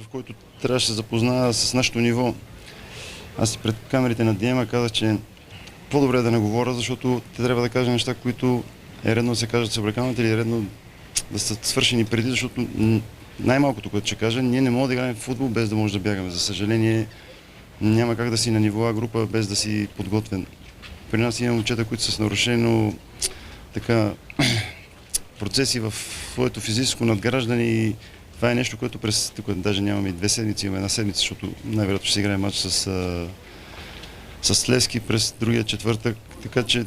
в който трябваше да се запозная с нашето ниво. Аз и пред камерите на Диема казах, че по-добре да не говоря, защото те трябва да кажат неща, които е редно да се кажат съблекалните или е редно да са свършени преди, защото най-малкото, което ще кажа, ние не можем да играем в футбол без да може да бягаме. За съжаление, няма как да си на нивова група без да си подготвен. При нас има момчета, които са с нарушено процеси в своето физическо надграждане и това е нещо, което тук даже нямаме и 2 седмици, имаме 1 седмица, защото най-вероятно ще се играе матч с Левски през другия четвъртък, така че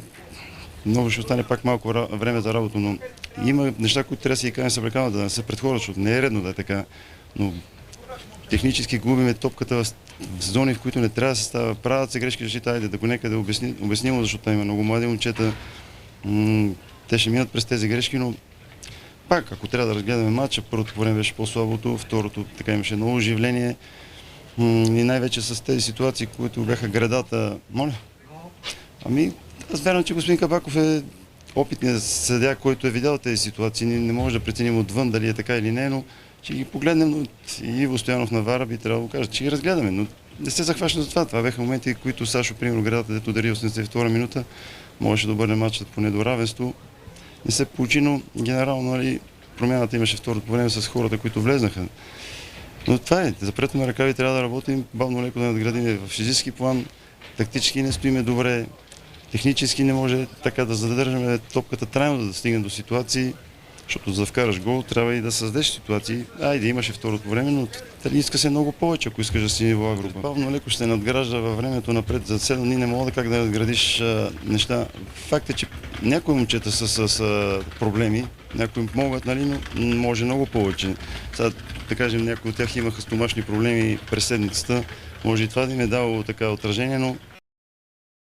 много ще остане пак малко време за работа, но има неща, които трябва да си кажем съблекално, да не се предходят, защото не е редно да е така, но технически губиме топката в зони, в които не трябва да се става. Правят се грешки, защита, айде да го нека да обясним, защото има много млади момчета. Те ще минат през тези грешки, но пак, ако трябва да разгледаме матча, първото време беше по-слабото, второто така имаше много оживление и най-вече с тези ситуации, които бяха градата. Моля? Аз вярвам, че господин Кабаков е опитният съдия, който е видял тези ситуации. Ние не може да преценим отвън дали е така или не, но ще ги погледнем, но и Иво Стоянов на Вара би трябвало да каже, че ги разгледаме, но не се захваща за това. Това бяха моменти, които Сашо, примерно, градата, дето дари 82 минута, можеше да обърне матчът поне до равенство. Не се получи, но генерално промяната имаше второто време с хората, които влезнаха. Но това е. Запрето на ръкави трябва да работим, бавно леко да надградим в физически план, тактически не стоиме добре, технически не може така да задържаме топката трайно да стигне до ситуации, защото за да вкараш гол трябва и да създадеш ситуации. Айде, имаше второто време, но иска се много повече, ако искаш да си нивова група. Бавно леко ще се надгражда във времето напред. За 7 дни не мога как да надградиш неща. Факт е, че някои момчета са с проблеми, някои могат, но може много повече. Сега, да кажем, някои от тях имаха стомашни проблеми през седмицата. Може и това да им е дало така отражение, но